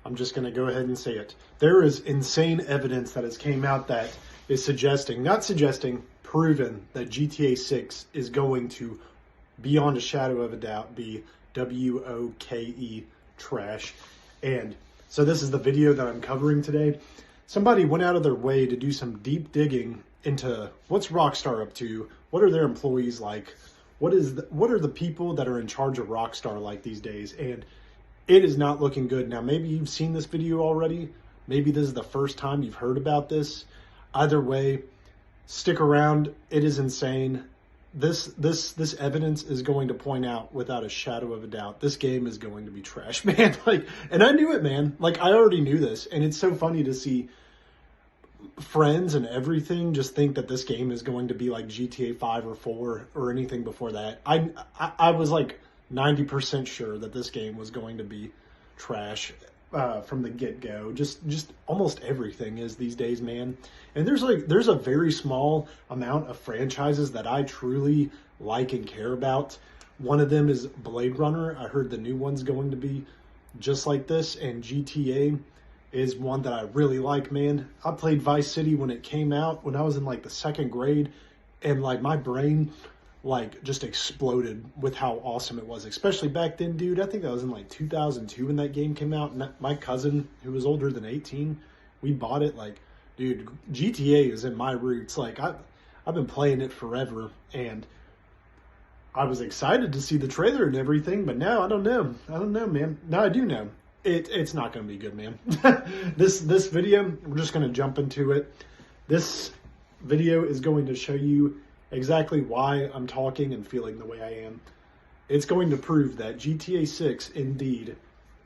I'm just going to go ahead and say it. There is insane evidence that has came out that is suggesting, not suggesting, proven that GTA 6 is going to, beyond a shadow of a doubt, be WOKE trash. And so this is the video that I'm covering today. Somebody went out of their way to do some deep digging into what's Rockstar up to, what are their employees like, what are the people that are in charge of Rockstar like these days, and it is not looking good. Now, maybe you've seen this video already. Maybe this is the first time you've heard about this. Either way, stick around. It is insane. This evidence is going to point out without a shadow of a doubt, this game is going to be trash, man. And I knew it, man. I already knew this, and it's so funny to see friends and everything just think that this game is going to be like GTA 5 or 4 or anything before that. I was like 90% sure that this game was going to be trash from the get-go. Just almost everything is these days, man. And there's a very small amount of franchises that I truly like and care about. One of them is Blade Runner. I heard the new one's going to be just like this, and GTA is one that I really like, man. I played Vice City when it came out when I was in like the second grade, and like my brain just exploded with how awesome it was, especially back then, dude. I think that was in like 2002 when that game came out, and my cousin, who was older than 18, we bought it. Dude, GTA is in my roots. I've been playing it forever, and I was excited to see the trailer and everything, but now I don't know, man. Now I do know. It's not going to be good, man. This video, we're just going to jump into it. This video is going to show you exactly why I'm talking and feeling the way I am. It's going to prove that GTA 6 indeed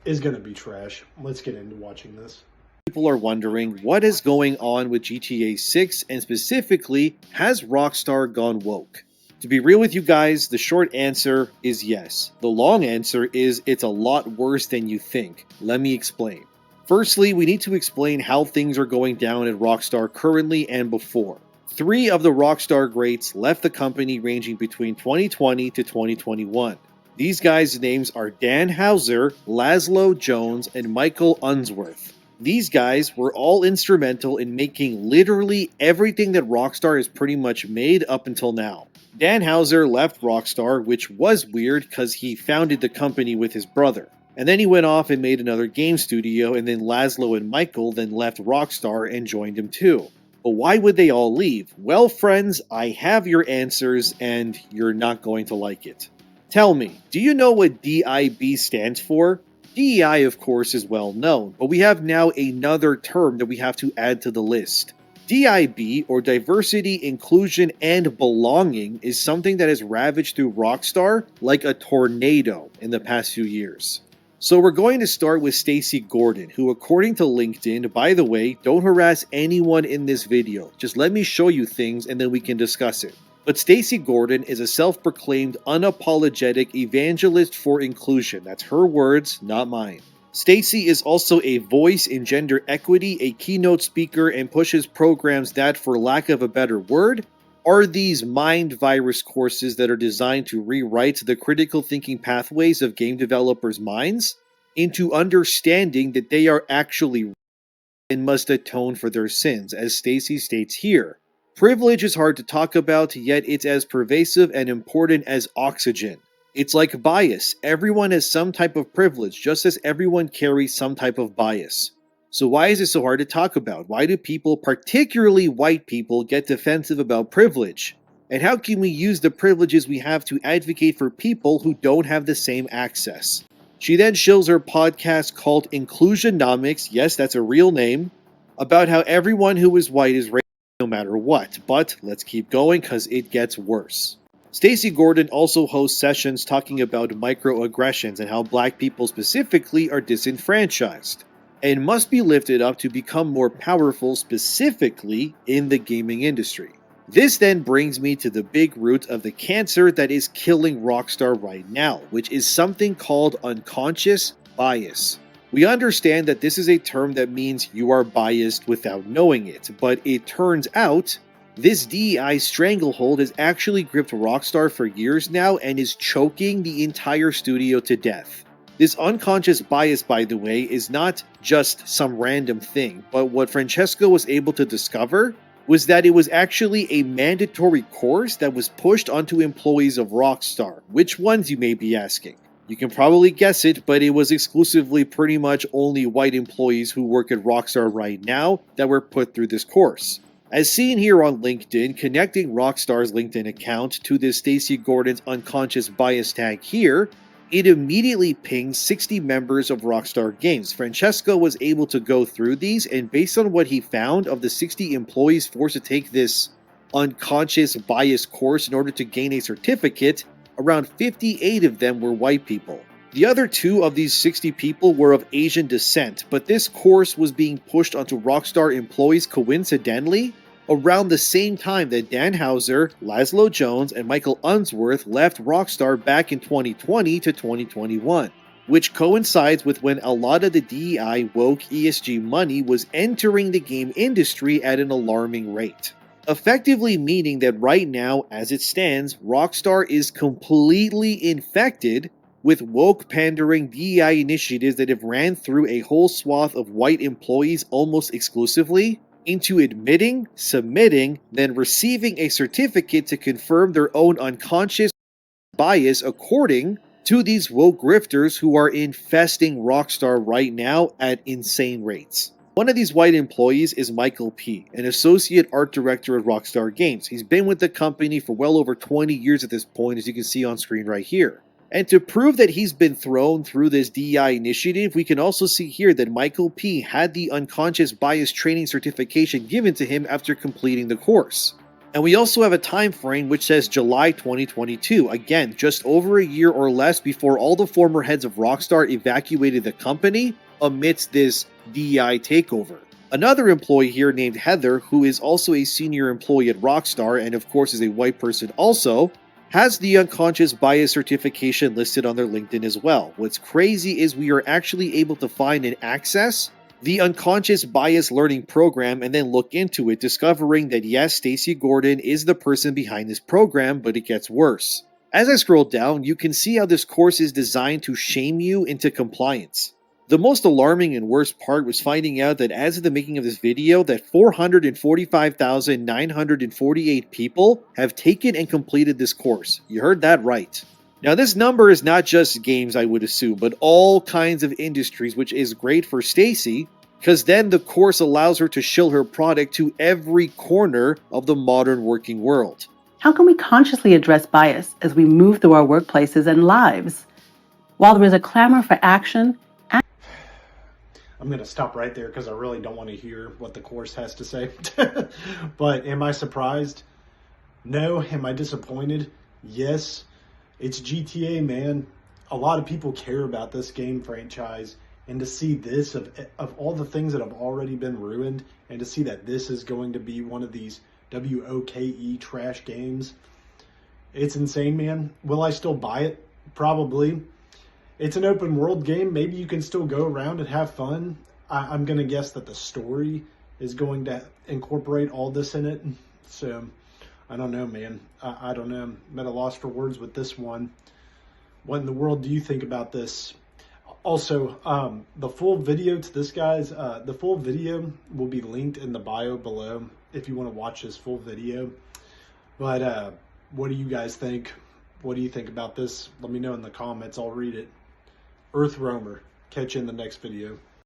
is going to be trash. Let's get into watching this. People are wondering what is going on with GTA 6, and specifically, has Rockstar gone woke? To be real with you guys, the short answer is yes. The long answer is it's a lot worse than you think. Let me explain. Firstly, we need to explain how things are going down at Rockstar currently and before. 3 of the Rockstar greats left the company ranging between 2020 to 2021. These guys' names are Dan Houser, Laszlo Jones, and Michael Unsworth. These guys were all instrumental in making literally everything that Rockstar has pretty much made up until now. Dan Houser left Rockstar, which was weird because he founded the company with his brother. And then he went off and made another game studio, and then Laszlo and Michael then left Rockstar and joined him too. But why would they all leave? Well, friends, I have your answers, and you're not going to like it. Tell me, do you know what DIB stands for? DEI, of course, is well known, but we have now another term that we have to add to the list. DIB, or Diversity, Inclusion, and Belonging, is something that has ravaged through Rockstar like a tornado in the past few years. So we're going to start with Stacy Gordon, who according to LinkedIn, by the way, don't harass anyone in this video, just let me show you things and then we can discuss it. But Stacy Gordon is a self-proclaimed unapologetic evangelist for inclusion. That's her words, not mine. Stacy is also a voice in gender equity, a keynote speaker, and pushes programs that, for lack of a better word, are these mind virus courses that are designed to rewrite the critical thinking pathways of game developers' minds into understanding that they are actually and must atone for their sins, as Stacy states here. Privilege is hard to talk about, yet it's as pervasive and important as oxygen. It's like bias. Everyone has some type of privilege, just as everyone carries some type of bias. So why is it so hard to talk about? Why do people, particularly white people, get defensive about privilege? And how can we use the privileges we have to advocate for people who don't have the same access? She then shows her podcast called Inclusionomics, yes, that's a real name, about how everyone who is white is racist no matter what. But let's keep going because it gets worse. Stacy Gordon also hosts sessions talking about microaggressions and how black people specifically are disenfranchised and must be lifted up to become more powerful, specifically in the gaming industry. This then brings me to the big root of the cancer that is killing Rockstar right now, which is something called unconscious bias. We understand that this is a term that means you are biased without knowing it, but it turns out this DEI stranglehold has actually gripped Rockstar for years now and is choking the entire studio to death. This unconscious bias, by the way, is not just some random thing, but what Francesco was able to discover was that it was actually a mandatory course that was pushed onto employees of Rockstar. Which ones, you may be asking? You can probably guess it, but it was exclusively pretty much only white employees who work at Rockstar right now that were put through this course. As seen here on LinkedIn, connecting Rockstar's LinkedIn account to this Stacy Gordon's unconscious bias tag here, it immediately pings 60 members of Rockstar Games. Francesco was able to go through these, and based on what he found of the 60 employees forced to take this unconscious bias course in order to gain a certificate, around 58 of them were white people. The other 2 of these 60 people were of Asian descent, but this course was being pushed onto Rockstar employees coincidentally around the same time that Dan Houser, Laszlo Jones, and Michael Unsworth left Rockstar back in 2020 to 2021, which coincides with when a lot of the DEI woke ESG money was entering the game industry at an alarming rate. Effectively meaning that right now, as it stands, Rockstar is completely infected with woke pandering DEI initiatives that have ran through a whole swath of white employees almost exclusively into admitting, submitting, then receiving a certificate to confirm their own unconscious bias according to these woke grifters who are infesting Rockstar right now at insane rates. One of these white employees is Michael P., an associate art director at Rockstar Games. He's been with the company for well over 20 years at this point, as you can see on screen right here. And to prove that he's been thrown through this DEI initiative, we can also see here that Michael P. had the unconscious bias training certification given to him after completing the course. And we also have a time frame which says July 2022, again, just over a year or less before all the former heads of Rockstar evacuated the company amidst this DEI takeover. Another employee here named Heather, who is also a senior employee at Rockstar and of course is a white person also, has the unconscious bias certification listed on their LinkedIn as well. What's crazy is we are actually able to find and access the unconscious bias learning program and then look into it, discovering that yes, Stacy Gordon is the person behind this program, but it gets worse. As I scroll down, you can see how this course is designed to shame you into compliance. The most alarming and worst part was finding out that as of the making of this video, that 445,948 people have taken and completed this course. You heard that right. Now this number is not just games, I would assume, but all kinds of industries, which is great for Stacy, because then the course allows her to shill her product to every corner of the modern working world. How can we consciously address bias as we move through our workplaces and lives? While there is a clamor for action, I'm going to stop right there because I really don't want to hear what the course has to say. But am I surprised? No. Am I disappointed? Yes. It's GTA, man. A lot of people care about this game franchise. And to see this, of all the things that have already been ruined, and to see that this is going to be one of these WOKE trash games, it's insane, man. Will I still buy it? Probably. It's an open world game. Maybe you can still go around and have fun. I'm going to guess that the story is going to incorporate all this in it. So, I don't know, man. I don't know. I'm at a loss for words with this one. What in the world do you think about this? Also, the full video to this guy's, the full video will be linked in the bio below if you want to watch this full video. But what do you guys think? What do you think about this? Let me know in the comments. I'll read it. Earth Roamer. Catch you in the next video.